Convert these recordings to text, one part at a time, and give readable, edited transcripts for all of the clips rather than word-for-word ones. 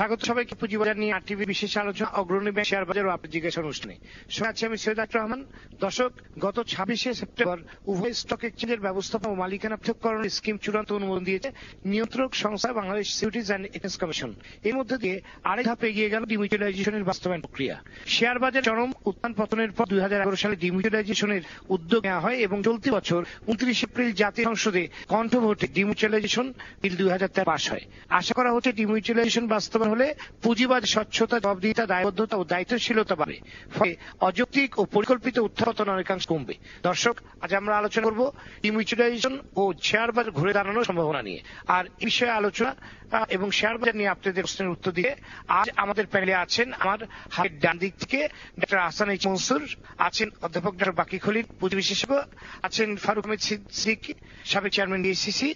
স্বাগত সবাইকে পুঁজিবাজার নিয়ে আরটিভি বিশেষ আলোচনা অগ্রণী ব্যাংক শেয়ার বাজার ও আপনার জিজ্ঞাসা অনুষ্ঠানে। সঙ্গে আছি আমি সৈয়দ আক্তার রহমান। দর্শক, গত 26শে সেপ্টেম্বর উভয় স্টক এক্সচেঞ্জের ব্যবস্থাপনা ও মালিকানা পৃথককরণ স্কিম চূড়ান্ত অনুমোদন দিয়েছে নিয়ন্ত্রক সংস্থা Bangladesh securities and exchange commission. এর মধ্যে দিয়ে আরেক ধাপ এগিয়ে গেল ডিমিউচুয়ালাইজেশনের বাস্তবায়ন প্রক্রিয়া। শেয়ার বাজার চরম উত্থান পতনের পর 2011 সালে ডিমিউচুয়ালাইজেশনের উদ্যোগ নেওয়া হয় এবং চলতি বছর 29 এপ্রিল জাতীয় সংসদে কণ্ঠভোটে ডিমিউচুয়ালাইজেশন বিল 2013 পাস হয়। আশা করা হচ্ছে ডিমিউচুয়ালাইজেশন বাস্তবায়ন হলে পুঁজিবাজার স্বচ্ছতা, জবাবদিহিতা, দায়বদ্ধতা ও দায়িত্বশীলতা বাড়ে, ফলে অযৌক্তিক ও পরিকল্পিত উত্থাপতন অনেকাংশ কমবে। দর্শক, আজ আমরা আলোচনা করব ডিমিউচুয়ালাইজেশন ও শেয়ার বাজার ঘুরে দাঁড়ানোর সম্ভাবনা নিয়ে। আর এই বিষয়ে আলোচনা এবং শেয়ার বাজার নিয়ে আপনাদের প্রশ্নের উত্তর দিয়ে আজ আমাদের প্যানেলে আছেন আমার হাতের ডান দিক থেকে ডক্টর আহসান এইচ মনসুর, আছেন অধ্যাপক ডক্টর বাকি খলিল, পুঁজি বিশেষজ্ঞ, আছেন ফারুক আহমেদ সিদ্দিকী, সাবেক চেয়ারম্যান ডিএসসিসি,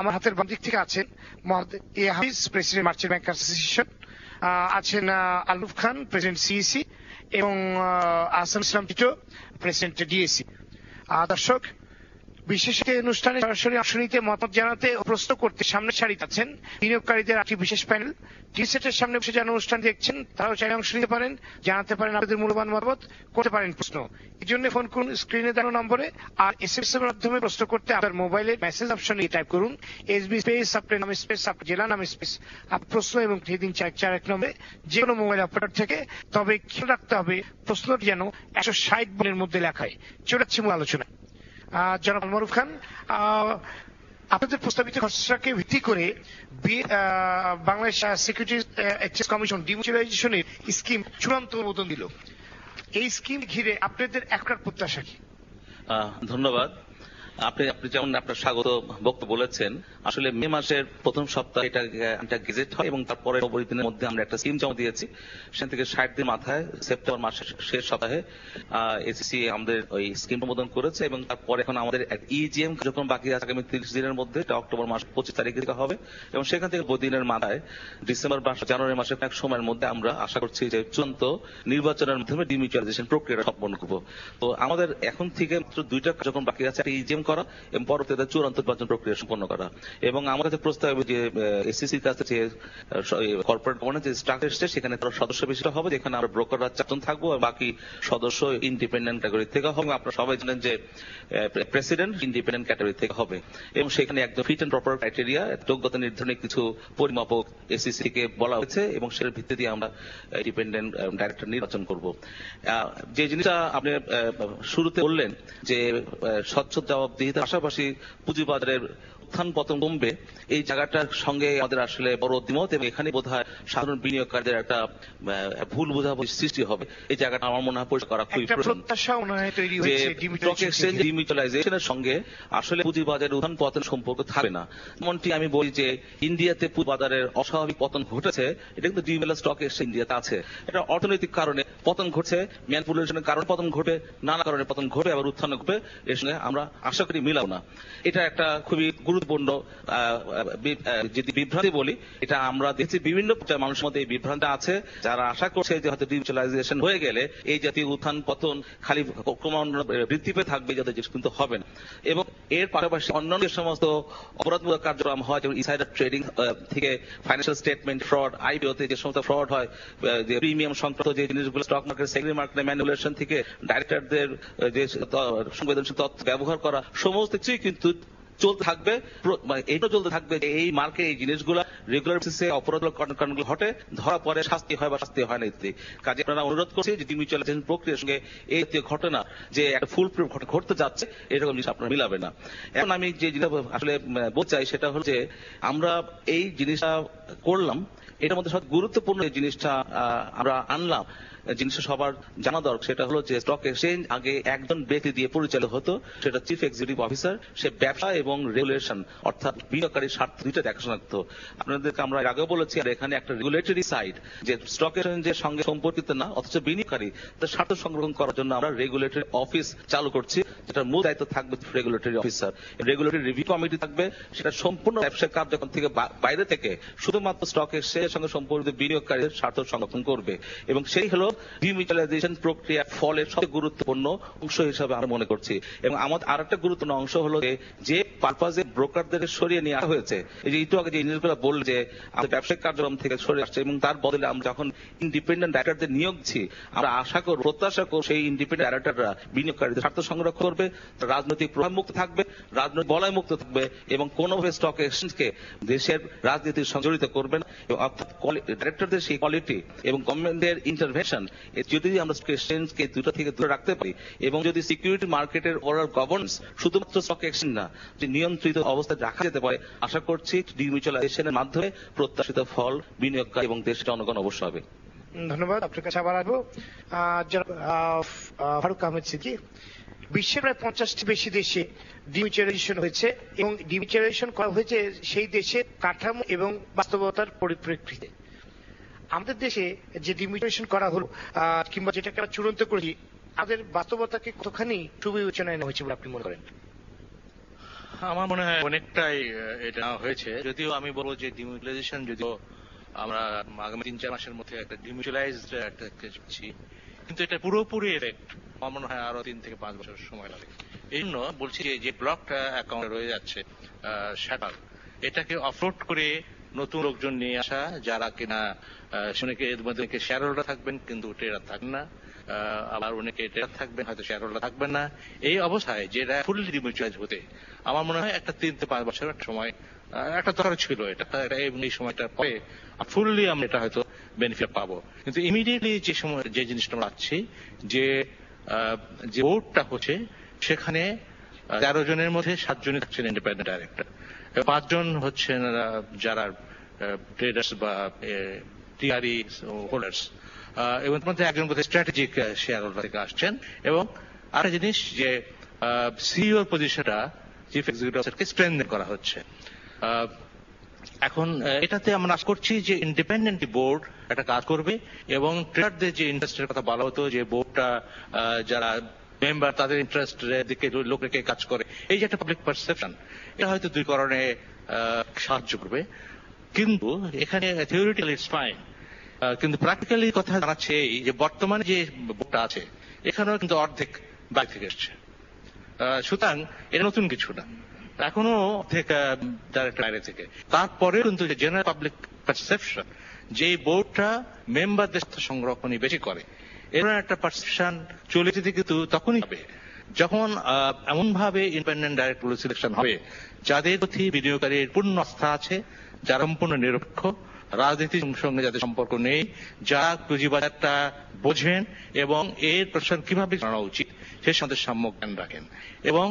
আমার হাতের বাম দিক থেকে আছেন মোহাম্মদ এ হাফিজ, প্রেসিডেন্ট মার্চেন্ট ব্যাংক অ্যাসোসিয়েশন, আছেন আলুফ খান, প্রেসিডেন্ট সিইসি, এবং আহসান ইসলাম টিটো, প্রেসিডেন্ট ডিএসসি। দর্শক, বিশেষ অনুষ্ঠানে সরাসরি অংশ নিতে, মতামত জানাতে ও প্রশ্ন করতে সামনের সারিতে আছেন বিনিয়োগকারীদের একটি বিশেষ প্যানেল। টি সেটের সামনে বসে যারা অনুষ্ঠান দেখছেন তারাও চাইলে অংশ নিতে পারেন, জানাতে পারেন আপনাদের মূল্যবান মতামত, করতে পারেন প্রশ্ন। এই জন্য ফোন করুন স্ক্রিনে দেওয়া নম্বরে, আর এসএমএস এর মাধ্যমে প্রশ্ন করতে আপনার মোবাইলের মেসেজ অপশনে টাইপ করুন এসবি স্পেস আপনার নাম স্পেস আপনার জেলা নাম স্পেস প্রশ্ন এবং 3441 নম্বরে যে কোনো মোবাইল অপারেটর থেকে। তবে খেয়াল রাখতে হবে প্রশ্নটি যেন 160 বলের মধ্যে লেখায়। চলেছে মূল আলোচনা। জনাব মারুফ খান, আপনাদের প্রস্তাবিত খসড়াকে ভিত্তি করে বাংলাদেশ সিকিউরিটিজ এক্সচেঞ্জ কমিশন ডিমিউচুয়ালাইজেশনের স্কিম চূড়ান্ত অনুমোদন দিল। এই স্কিম ঘিরে আপনাদের এখনকার প্রত্যাশা কি? ধন্যবাদ। আপনি যেমন আপনার স্বাগত বক্তব্য বলেছেন, আসলে মে মাসের প্রথম সপ্তাহে এটা গেজেট হয় এবং তারপরে 90 দিনের মধ্যে আমরা একটা স্কিম জমা দিয়েছি। সেখান থেকে 60 দিন মাথায় সেপ্টেম্বর মাসের শেষ সপ্তাহে এসিসি আমাদের ওই স্কিম অনুমোদন করেছে এবং তারপরে এখন আমাদের ইজিএম যখন বাকি আছে আগামী 30 দিনের মধ্যে, এটা অক্টোবর মাস 25 তারিখে হবে এবং সেখান থেকে 2 দিনের মাথায় ডিসেম্বর বা জানুয়ারি মাসের এক সময়ের মধ্যে আমরা আশা করছি যে চূড়ান্ত নির্বাচনের মাধ্যমে ডিমিউচুয়ালাইজেশন প্রক্রিয়াটা সম্পন্ন করব। তো আমাদের এখন থেকে মাত্র 2টা কার্যক্রম বাকি আছে, একটা ইজিএম করা এবং পরবর্তীতে চূড়ান্ত নির্বাচন প্রক্রিয়া সম্পন্ন করা। এবং আমার কাছে প্রস্তাব যে এসিসির কাছে যে কর্পোরেট গভর্নেন্স যে স্ট্রাকচার এসেছে সেখানে তারা সদস্য বিশিষ্ট হবে, যেখানে আমরা ব্রোকাররা 4 জন থাকবো এবং বাকি সদস্য ইন্ডিপেন্ডেন্ট ক্যাটাগরি থেকে হবে। আপনারা সবাই জানেন যে প্রেসিডেন্ট ইন্ডিপেন্ডেন্ট ক্যাটাগরি থেকে হবে এবং সেখানে একদম ফিট এন্ড প্রপার ক্রাইটেরিয়া, যোগ্যতা নির্ধারণে কিছু পরিমাপক এসিসি কে বলা হয়েছে এবং সেটার ভিত্তি দিয়ে আমরা ইন্ডিপেন্ডেন্ট ডাইরেক্টর নির্বাচন করব। যে জিনিসটা আপনি শুরুতে বললেন যে স্বচ্ছ জবাবদিহিতার পাশাপাশি পুঁজিবাজারের উত্থান পতন কমবে, এই জায়গাটার সঙ্গে আমাদের আসলে বড় দ্বিমত এবং এখানে বোধহয় সাধারণ বিনিয়োগকারীদের একটা ভুল বোঝাবুঝি সৃষ্টি হবে। এই জায়গাটা আমার মনে হয় পরিষ্কার করা খুবই প্রয়োজন। ডিমিউচুয়ালাইজেশনের সঙ্গে আসলে পুঁজিবাজারের উত্থান পতন সম্পর্ক থাকবে না। এমনটি আমি বলি যে ইন্ডিয়াতে পুঁজিবাজারের অস্বাভাবিক পতন ঘটেছে, এটা কিন্তু ডিমিউচুয়াল স্টক এক্সচেঞ্জ ইন্ডিয়াতে আছে। এটা অর্থনৈতিক কারণে পতন ঘটছে, ম্যানিপুলেশনের কারণে পতন ঘটবে, নানা কারণে পতন ঘটবে, আবার উত্থান ঘটবে, এর সঙ্গে আমরা আশা করি মিলাও না। এটা একটা খুবই গুরুত্বপূর্ণ যদি বিভ্রান্তি বলি, এটা আমরা দেখছি বিভিন্ন মানুষের মধ্যে এই বিভ্রান্তি আছে, যারা আশা করছে যে হয়তো ডিমিউচুয়ালাইজেশন হয়ে গেলে এই জাতীয় উত্থান পতন খালি ক্রমান্বয়ে বৃদ্ধি পেয়ে থাকবে, যাতে কিন্তু হবে না। এবং এর পাশাপাশি অন্যান্য যে সমস্ত অপরাধমূলক কার্যক্রম হয়, যেমন ইনসাইডার ট্রেডিং থেকে ফাইন্যান্সিয়াল স্টেটমেন্ট ফ্রড, আইপিওতে যে সমস্ত ফ্রড হয়, যে প্রিমিয়াম সংক্রান্ত যে জিনিসগুলো, stock market secondary market manipulation থেকে ডাইরেক্টরদের যে সংবেদনশীল তথ্য ব্যবহার করা, সমস্ত কিছুই কিন্তু চলতে থাকবে। এইটা চলতে থাকবে যে এই মার্কে এই জিনিসগুলো রেগুলার বেসিসে অপরাধমূলক কর্মকাণ্ডগুলো ঘটে, ধরা পড়ে, শাস্তি হয় বা শাস্তি হয় না ইত্যাদি। কাজে আপনারা অনুরোধ করছি যে ডিমিউচুয়ালাইজেশন প্রক্রিয়ার সঙ্গে এই জাতীয় ঘটনা যে একটা ফুল প্রুফ ঘটতে যাচ্ছে, এরকম জিনিস আপনারা মিলাবে না। এখন আমি যে জিনিসটা আসলে বলতে চাই সেটা হলো যে আমরা এই জিনিসটা করলাম, এটার মধ্যে সব গুরুত্বপূর্ণ যে জিনিসটা আমরা আনলাম, জিনিসটা সবার জানা দরকার, সেটা হলো যে স্টক এক্সচেঞ্জ আগে একজন ব্যক্তি দিয়ে পরিচালিত হতো, সেটা চিফ এক্সিকিউটিভ অফিসার। সে ব্যবসা এবং রেগুলেশন অর্থাৎ বিনিয়োগকারীর স্বার্থ দুইটা দেখাশোনা করতো। আপনাদেরকে আমরা আগেও বলেছি, আর এখানে একটা রেগুলেটরি সাইড যে স্টক এক্সচেঞ্জের সঙ্গে সম্পর্কিত না, অথচ বিনিয়োগকারী তার স্বার্থ সংরক্ষণ করার জন্য আমরা রেগুলেটরি অফিস চালু করছি, যেটার মূল দায়িত্ব থাকবে regulatory officer. Regulatory review committee থাকবে, সেটা সম্পূর্ণ ব্যবসায়িক কার্যক্রম থেকে বাইরে থেকে শুধুমাত্র স্টক এক্সচেঞ্জের সঙ্গে সম্পর্কিত বিনিয়োগকারীদের স্বার্থ সংরক্ষণ করবে এবং সেই হলো ডিমিউচুয়ালাইজেশন প্রক্রিয়ার ফলের সবচেয়ে গুরুত্বপূর্ণ অংশ হিসাবে আমরা মনে করছি। এবং আমাদের আরেকটা গুরুত্বপূর্ণ অংশ হলো যে পারপাজে ব্রোকারদের সরিয়ে নিয়ে আসা হয়েছে, এই যে একটু আগে যে জিনিসগুলো বলল যে আমাদের ব্যবসায়িক কার্যক্রম থেকে সরে আসছে এবং তার বদলে আমরা যখন ইন্ডিপেন্ডেন্ট ডাইরেক্টরদের নিয়োগছি, আমরা আশা করব, প্রত্যাশা করব সেই ইন্ডিপেন্ডেন্ট ডাইরেক্টররা বিনিয়োগকারীদের স্বার্থ সংরক্ষণ করবে, রাজনৈতিক প্রভাব মুক্ত থাকবে, রাজনৈতিক বলয় মুক্ত থাকবে এবং কোনোভাবে স্টক এক্সচেঞ্জকে দেশের রাজনীতির সঙ্গে জড়িত করবে না। অর্থাৎ ডাইরেক্টরদের সেই কোয়ালিটি এবং গভর্নমেন্টের ইন্টারভেনশন যদি আমরা স্টক এক্সচেঞ্জকে দুটো থেকে দূরে রাখতে পারি এবং যদি সিকিউরিটি মার্কেটের ওভারঅল গভর্নেন্স শুধুমাত্র স্টক এক্সচেঞ্জ না, যে নিয়ন্ত্রিত অবস্থায় রাখা যেতে পারে, আশা করছি ডিমিউচুয়ালাইজেশনের মাধ্যমে প্রত্যাশিত ফল বিনিয়োগকারী এবং দেশের জনগণ অবশ্য হবে। ধন্যবাদ। আপনার কাছে আবার আসবো ফারুক আহমেদ সিদ্দিকী। বিশ্বের প্রায় 50টি বেশি দেশে ডিমিউচুয়ালাইজেশন হয়েছে এবং ডিমিউচুয়ালাইজেশন করা হয়েছে সেই দেশের কাঠামো এবং বাস্তবতার পরিপ্রেক্ষিতে। আমাদের দেশে যে ডিমিউচুয়ালাইজেশন করা হলো কিংবা যেটাকে আমরা চূড়ান্ত করেছি, আমাদের বাস্তবতাকে কতখানি সুবিবেচনায় নেওয়া হয়েছে বলে আপনি মনে করেন? আমার মনে হয় অনেকটাই এটা হয়েছে। যদিও আমি বলবো যে ডিমিউচুয়ালাইজেশন যদিও আমরা আগামী 3-4 মাসের মধ্যে একটা ডিমিউচুয়ালাইজড একটা পাচ্ছি, কিন্তু এটা পুরোপুরি এফেক্ট আমার মনে হয় আরো 3 থেকে 5 বছর সময় লাগে। এই জন্য বলছি যে ব্লকটা অ্যাকাউন্টে রয়ে যাচ্ছে শাটার, এটাকে অফলোড করে নতুন লোকজন নিয়ে আসা, যারা কিনা অনেকে এর মধ্যে শেয়ার হোল্ডার থাকবেন কিন্তু ট্রেডার থাকবেন না, আবার অনেকে ট্রেডার থাকবেন হয়তো শেয়ার হোল্ডার থাকবেন না। এই অবস্থায় যেটা ফুললি ডিমিউচুয়ালাইজ হতে আমার মনে হয় একটা 3 থেকে 5 বছর একটা সময় একটা দরকার ছিল। এটা এই সময়টার পরে ফুললি আমরা এটা হয়তো বেনিফিট পাবো। কিন্তু ইমিডিয়েটলি যে সময় যে জিনিসটা আমরা পাচ্ছি যে বোর্ডটা হচ্ছে, সেখানে 13 জনের মধ্যে 7 জনই থাকছেন ইন্ডিপেন্ডেন্ট ডাইরেক্টর, 5 জন হচ্ছেন যারা ট্রেডার্স বা টিআরই হোল্ডার্স, এবং তার মধ্যে একজন বোধহয় স্ট্র্যাটেজিক শেয়ার হোল্ডার থেকে আসছেন। এবং আরেকটা জিনিস যে সিইওর পজিশনটা চিফ এক্সিকিউটিভ অফিসারকে স্ট্রেনথেন করা হচ্ছে। এখন এটাতে আমরা আশা করছি যে ইন্ডিপেন্ডেন্ট বোর্ড একটা কাজ করবে এবং ট্রেডারদের যে ইন্টারেস্টের কথা বলা হতো যে বোর্ডটা যারা মেম্বার তাদের ইন্টারেস্টের দিকে লোক রেখে কাজ করে, এই যে একটা পাবলিক পারসেপশন, এটা হয়তো দূরীকরণে সাহায্য করবে। কিন্তু এখানে থিওরিটিক্যালি ইটস ফাইন, কিন্তু প্র্যাকটিক্যালি কথা জানাচ্ছে এই যে বর্তমানে যে বোর্ডটা আছে এখানেও কিন্তু অর্ধেক বাইরে থেকে এসছে। সুতরাং এটা নতুন কিছু না, এখনো অর্ধেক ডাইরেক্ট বাইরে থেকে। তারপরেও কিন্তু জেনারেল পাবলিক পারসেপশন যে বোর্ডটা মেম্বারদের সংরক্ষণই বেশি করে, এর একটা পারসেপশন চলে যেতে কিন্তু তখনই হবে যখন এমন ভাবে ইন্ডিপেন্ডেন্ট ডাইরেক্টর সিলেকশন হবে যাদের প্রতি বিনিয়োগকারীর পূর্ণ আস্থা আছে, যারা সম্পূর্ণ নিরপেক্ষ, রাজনীতির সঙ্গে যাদের সম্পর্ক নেই, যারা পুঁজিবাজারটা বোঝেন এবং এর প্রশাসন কিভাবে জানা উচিত সে সম্বন্ধে সম্যক জ্ঞান রাখেন। এবং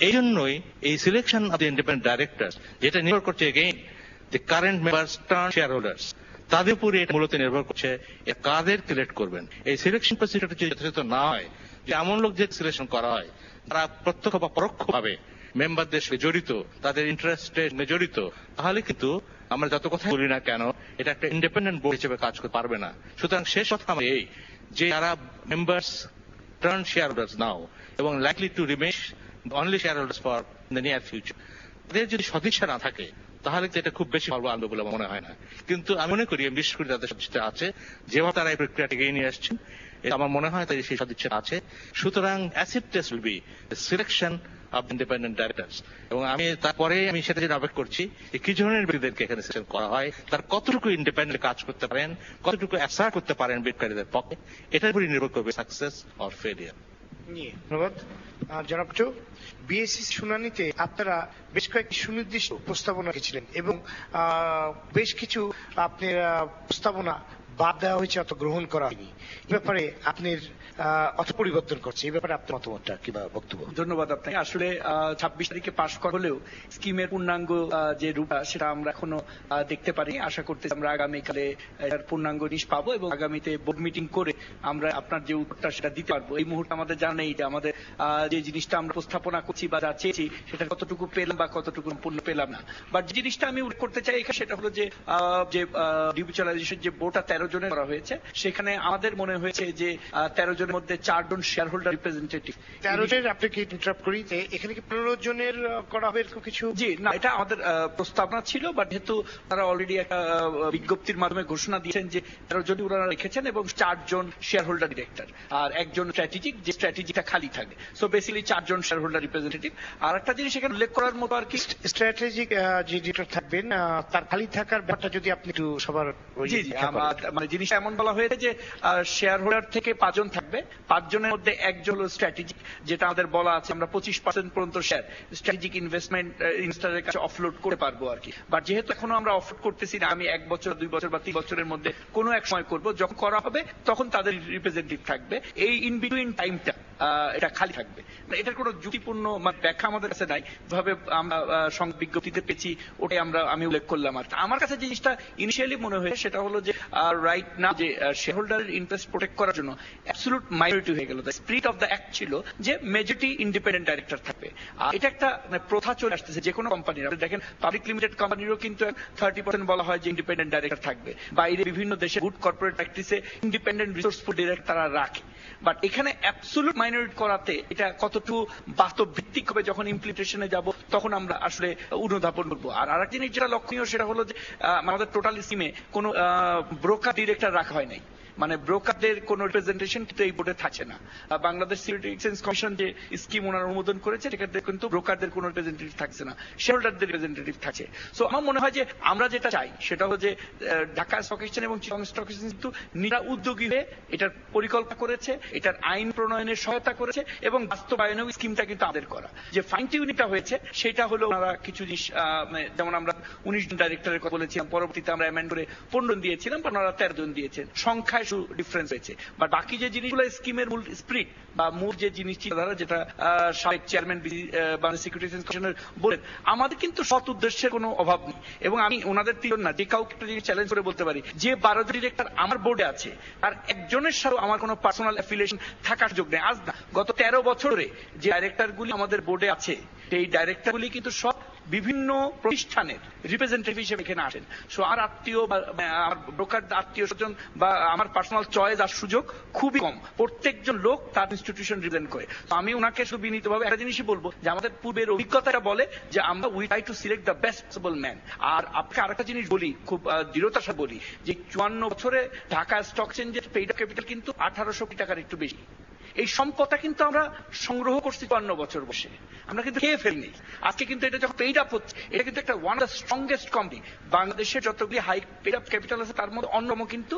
এই জন্যই এই selection of the independent director, যেটা নির্ভর করছে again the current members turn share holders, তাদের উপরে এটা মূলত নির্ভর করছে কাদের সিলেক্ট করবেন। এই সিলেকশন প্রসিডিউরটা যদি যথাযথ না হয়, যে এমন লোক যে সিলেকশন করা হয় তারা প্রত্যক্ষ বা পরোক্ষভাবে মেম্বারদের সঙ্গে জড়িত, তাদের ইন্টারেস্টে জড়িত, তাহলে কিন্তু আমরা যত কথা বলি না কেন এটা একটা ইন্ডিপেন্ডেন্ট বোর্ড হিসেবে কাজ করতে পারবে না। সুতরাং শেষ কথা আমার এই যে যারা মেম্বার্স টার্ন শেয়ার হোল্ডার্স নাও এবং likely to remain only share holders for the near future, তাদের যদি সদিচ্ছা না থাকে তাহলে তো এটা খুব বেশি ফল আনবে বলে মনে হয় না। কিন্তু আমি মনে করি বিশেষ করে তাদের সদিচ্ছা আছে, যেভাবে তারা এই প্রক্রিয়াটি এগিয়ে নিয়ে আসছেন, আমার মনে হয় তাদের সেই সদিচ্ছা আছে। সুতরাং acid test will be selection of independent directors. এবং আমি তারপরে আমি সেটা যেটা অপেক্ষা করছি কি ধরনের ব্যক্তিদেরকে এখানে সিলেকশন করা হয়, তার কতটুকু ইন্ডিপেন্ডেন্ট কাজ করতে পারেন, কতটুকু অ্যাসার করতে পারেন বিনিয়োগকারীদের পক্ষে, এটার উপরই নির্ভর করবে সাকসেস অর ফেলিয়ার। ধন্যবাদ। জনাব চৌ, বিএসসি শুনানিতে আপনারা বেশ কয়েকটি সুনির্দিষ্ট প্রস্তাবনা রেখেছিলেন এবং বেশ কিছু আপনার প্রস্তাবনা বাদ দেওয়া হয়েছে অথবা গ্রহণ করা হয়নি। এ ব্যাপারে আপনার অর্থ পরিবর্তন করছে, এই ব্যাপারে আপনার মতামতটা কিংবা বক্তব্য? ধন্যবাদ আপনাকে। আসলে 26 তারিখে পাশ করা হলেও স্কিমের পূর্ণাঙ্গ যে রূপ সেটা আমরা এখনো দেখতে পারি। আশা করতেছি আমরা আগামীকালে এর পূর্ণাঙ্গ নিশ পাবো এবং আগামীতে বোর্ড মিটিং করে আমরা আপনার যে উত্তরটা সেটা দিতে পারবো। এই মুহূর্তে আমাদের জানা নেই যে আমাদের যে জিনিসটা আমরা উপস্থাপনা করছি বা যা চেয়েছি সেটা কতটুকু পেলাম বা কতটুকু সম্পূর্ণ পেলাম না। বাট যে জিনিসটা আমি উল্লেখ করতে চাই এখানে সেটা হলো যে ডিমিউচুয়ালাইজেশন যে বোর্ডটা 13 জনের করা হয়েছে। সেখানে আমাদের মনে হয়েছে যে 13 জনের মধ্যে 4 জন শেয়ার হোল্ডার রিপ্রেজেন্টেটিভ। 13 জন, আপনাকে ইন্টারাপ্ট করি, যে এখানে কি 15 জনের করা হবে এরকম কিছু? জি না, এটা আমাদের প্রস্তাবনা ছিল, বাট যেহেতু তারা অলরেডি একটা বিজ্ঞপ্তির মাধ্যমে ঘোষণা দিয়েছেন যে 13 জনই ওনারা রেখেছেন এবং 4 জন শেয়ার হোল্ডার ডিরেক্টর আর একজন স্ট্র্যাটেজিক, যে স্ট্র্যাটেজিটা খালি থাকে। সো বেসিক্যালি 4 জন শেয়ার হোল্ডার রিপ্রেজেন্টেটিভ। আর একটা জিনিস এখানে উল্লেখ করার মতো আর কি, স্ট্র্যাটেজিক যে ডিরেক্টর থাকবেন তার খালি থাকার ব্যাপারটা যদি আপনি একটু সবার জি জি, মানে জিনিসটা এমন বলা হয়েছে যে শেয়ার হোল্ডার থেকে 5 জন থাকবে, 5 জনের মধ্যে একজন হলো স্ট্র্যাটেজিক, যেটা আমাদের বলা আছে আমরা 25% পর্যন্ত শেয়ার স্ট্র্যাটেজিক ইনভেস্টমেন্ট ইনভেস্টরের কাছে অফলোড করতে পারবো আর কি। বাট যেহেতু এখনো আমরা অফলোড করতেছি না, আমি 1 বছর 2 বছর বা 3 বছরের মধ্যে কোনো এক সময় করব, যখন করা হবে তখন তাদের রিপ্রেজেন্টেটিভ থাকবে। এই ইন বিটুইন টাইমটা এটা খালি থাকবে। এটার কোনো যুক্তিপূর্ণ ব্যাখ্যা আমাদের কাছে নাই, ভাবে আমরা বিজ্ঞপ্তিতে পেয়েছি, ওটাই আমি উল্লেখ করলাম। আর আমার কাছে জিনিসটা ইনিশিয়ালি মনে হয় সেটা হলো যে রাইট না, যে শেয়ার হোল্ডারের ইন্টারেস্ট প্রোটেক্ট করার জন্য অ্যাবসলিউট মাইনরিটি হয়ে গেল। The spirit of the act ছিল যে মেজরিটি ইন্ডিপেন্ডেন্ট ডাইরেক্টর থাকবে। এটা একটা প্রথা চলে আসতেছে যে কোনো কোম্পানির। আপনি দেখেন পাবলিক লিমিটেড কোম্পানিরও কিন্তু 30% বলা হয় যে ইন্ডিপেন্ডেন্ট ডাইরেক্টর থাকবে। বাইরে বিভিন্ন দেশে গুড কর্পোরেট প্র্যাকটিসে ইন্ডিপেন্ডেন্ট রিসোর্সফুল ডিরেক্টর তারা রাখে। বাট এখানে অ্যাবসলিউট মাইনরিটি করাতে এটা কতটুকু বাস্তব ভিত্তিক হবে, যখন ইমপ্লিমেন্টেশনে যাব তখন আমরা আসলে অনুধাবন করবো। আর আরেক জিনিস যেটা লক্ষণীয় সেটা হলো যে আমাদের টোটাল স্কিমে কোনো ব্রোকার ডিরেক্টর রাখা হয় নাই, মানে ব্রোকারদের কোন রিপ্রেজেন্টেশন কিন্তু এই বোর্ডে থাকছে না। বাংলাদেশ সিকিউরিটি এক্সচেঞ্জ কমিশন যে স্কিম ওনারা অনুমোদন করেছে সেখানে কিন্তু ব্রোকারদের কোন রিপ্রেজেন্টেটিভ থাকছে না, শেয়ার হোল্ডারদের রিপ্রেজেন্টেটিভ থাকছে। সো আমার মনে হয় যে আমরা যেটা চাই সেটা হলো যে ঢাকা স্টক এক্সচেঞ্জ এবং চিটাগং স্টক এক্সচেঞ্জ কিন্তু নিজেরা উদ্যোগী হয়ে এটার পরিকল্পনা করেছে, এটার আইন প্রণয়নের সহায়তা করেছে এবং বাস্তবায়নেও স্কিমটা কিন্তু আমাদের করা। যে ফাইন টিউনিংটা হয়েছে সেটা হলো ওনারা কিছু জিনিস, যেমন আমরা 19 জন ডাইরেক্টরের কথা বলেছিলাম, পরবর্তীতে আমরা অ্যামেন্ড করে 15 জন দিয়েছিলাম, বা ওনারা 13 জন দিয়েছেন, সংখ্যায় ডিফারেন্স হয়েছে। বাট বাকি যে জিনিসগুলো স্কিমের মূল স্পিরিট বা মূল যে জিনিসটি যেটা সাবেক চেয়ারম্যান বাংলাদেশ সিকিউরিটি এক্সচেঞ্জ কমিশনের বলেন, আমাদের কিন্তু সৎ উদ্দেশ্যের কোনো অভাব নেই। এবং আমি ওনাদের তিন না, যে কাউকে একটা জিনিস চ্যালেঞ্জ করে বলতে পারি যে 12 জন ডিরেক্টর আমার বোর্ডে আছে আর একজনের সাথে আমার কোনো পার্সোনাল অ্যাফিলিয়েশন থাকার সুযোগ নেই। আজ না, গত 13 বছরে যে ডাইরেক্টরগুলি আমাদের বোর্ডে আছে সেই ডাইরেক্টরগুলি কিন্তু সব বিভিন্ন প্রতিষ্ঠানের রিপ্রেজেন্টেটিভ হিসেবে এখানে আসেন। সো আমার আত্মীয় বা আমার ব্রোকার আত্মীয় স্বজন বা আমার পার্সোনাল চয়েস আর সুযোগ খুবই কম। প্রত্যেকজন লোক তার ইনস্টিটিউশন রিপ্রেজেন্ট করে। তো আমি ওনাকে শুধু বিনীতভাবে একটা জিনিসই বলবো যে আমাদের পূর্বের অভিজ্ঞতাটা বলে যে আমরা we try to select the best possible man. আর আপনাকে আরেকটা জিনিস বলি, খুব দৃঢ়তার সাথে বলি, যে 54 বছরে ঢাকা স্টক এক্সচেঞ্জের পেইড আপ ক্যাপিটাল কিন্তু 1800 কোটি টাকার একটু বেশি। এই সম্পদটা কিন্তু আমরা সংগ্রহ করছি 54 বছর বসে, আমরা কিন্তু খেয়ে ফেলিনি। আজকে কিন্তু এটা যখন পেইড আপ হচ্ছে, এটা কিন্তু একটা one of the strongest company. বাংলাদেশের যতগুলি হাই পেইড আপ ক্যাপিটাল আছে তার মধ্যে অন্যতম কিন্তু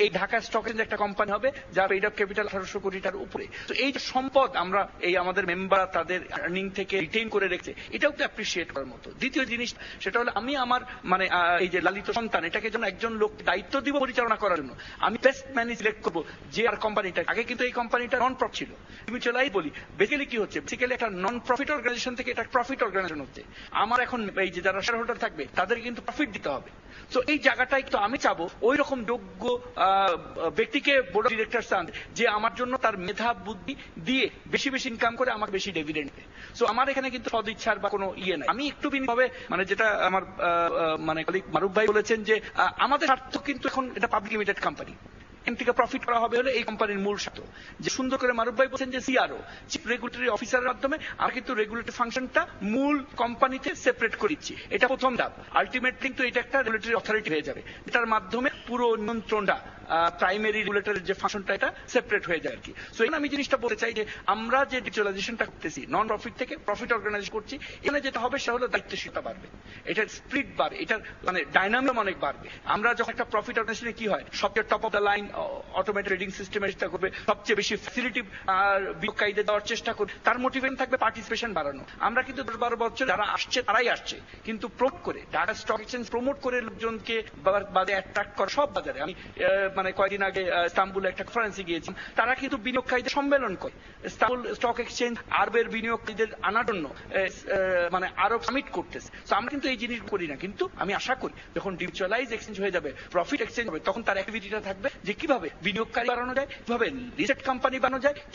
এই ঢাকা স্টক এক্সচেঞ্জ একটা কোম্পানি হবে যার পেইড আপ ক্যাপিটাল 1800 কোটিটার উপরে। তো এই যে সম্পদ আমরা এই আমাদের মেম্বার তাদের আর্নিং থেকে রিটেইন করে রেখেছে, এটাও তো অ্যাপ্রিসিয়েট করার মতো। দ্বিতীয় জিনিস সেটা হলো আমি আমার মানে এই যে লালিত সন্তান, এটাকে যেন একজন লোক দায়িত্ব দিব পরিচালনা করার জন্য, আমি বেস্ট ম্যান সিলেক্ট করবো। যে আর কোম্পানিটা আগে কিন্তু এই কোম্পানিটা নন প্রফিট ছিল, তুমি চলাই বলি বেসিক্যালি কি হচ্ছে, বেসিক্যালি একটা নন প্রফিট অর্গানাইজেশন থেকে একটা প্রফিট অর্গানাইজেশন হচ্ছে। আমার এখন এই যে যারা শেয়ার হোল্ডার থাকবে তাদের কিন্তু প্রফিট দিতে হবে। তো এই জায়গাটাই তো আমি চাবো ওই রকম যোগ্য ব্যক্তিকে বোর্ড অফ ডিরেক্টর চান যে আমার জন্য তার মেধা বুদ্ধি দিয়ে বেশি বেশি ইনকাম করে আমাকে বেশি ডিভিডেন্ড দেয়। সো আমার এখানে কিন্তু সদিচ্ছার বা কোনো ইয়ে নাই। আমি একটু বিনীতভাবে মানে যেটা আমার মানে কলিগ মারুফ ভাই বলেছেন যে আমাদের স্বার্থ কিন্তু এখন এটা পাবলিক লিমিটেড কোম্পানি, এখান থেকে প্রফিট করা হবে হলে এই কোম্পানির মূল স্বার্থ। যে সুন্দর করে মারুফ ভাই বলছেন যে সিআরও চিফ রেগুলেটরি অফিসারের মাধ্যমে আর কিন্তু রেগুলেটরি ফাংশনটা মূল কোম্পানিতে সেপারেট করে দিচ্ছি। এটা প্রথম ধাপ। আলটিমেটলি কিন্তু এটা একটা রেগুলেটরি অথরিটি হয়ে যাবে, এটার মাধ্যমে পুরো নিয়ন্ত্রণটা প্রাইমারি রেগুলেটরের যে ফাংশনটা এটা সেপারেট হয়ে যায় আর কি। সো এখানে আমি জিনিসটা বলতে চাই যে আমরা যে ডিজিটালাইজেশনটা করতেছি নন প্রফিট থেকে প্রফিট অর্গানাইজ করছি, এখানে যেটা হবে সেটা হলো দায়িত্বশীলতা বাড়বে, এটার স্পিরিট বাড়বে, এটার মানে ডাইনামিক অনেক বাড়বে। আমরা যখন একটা প্রফিট অর্গানাইজেশনে কি হয়, সবচেয়ে top of the line automated trading সিস্টেমের চেষ্টা করবে, সবচেয়ে বেশি ফ্যাসিলিটি আর বিনিয়োগকারীদের দেওয়ার চেষ্টা করবে, তার মোটিভেশন থাকবে পার্টিসিপেশন বাড়ানো। আমরা কিন্তু 10-12 বছর যারা আসছে তারাই আসছে, কিন্তু প্রমোট করে ঢাকা স্টক এক্সচেঞ্জ প্রমোট করে লোকজনকে বাজারে অ্যাট্রাক্ট করা সব বাজারে। আমি মানে কয়েকদিন আগে ইস্তাম্বুলে একটা কনফারেন্সে গিয়েছি, তারা কিন্তু বিনিয়োগকারীদের সম্মেলন করে ইস্তাম্বুল স্টক এক্সচেঞ্জ আরবের বিনিয়োগকারীদের আনার জন্য মানে আরো সামিট করতেছে। তো আমরা কিন্তু এই জিনিস করি না, কিন্তু আমি আশা করি যখন ডিজিটালাইজ এক্সচেঞ্জ হয়ে যাবে, প্রফিট এক্সচেঞ্জ হবে, তখন তার অ্যাক্টিভিটিটা থাকবে যে কিভাবে বিনিয়োগকারী বাড়ানো যায়, কিভাবে লিস্টেড কোম্পানি বানানো যায়,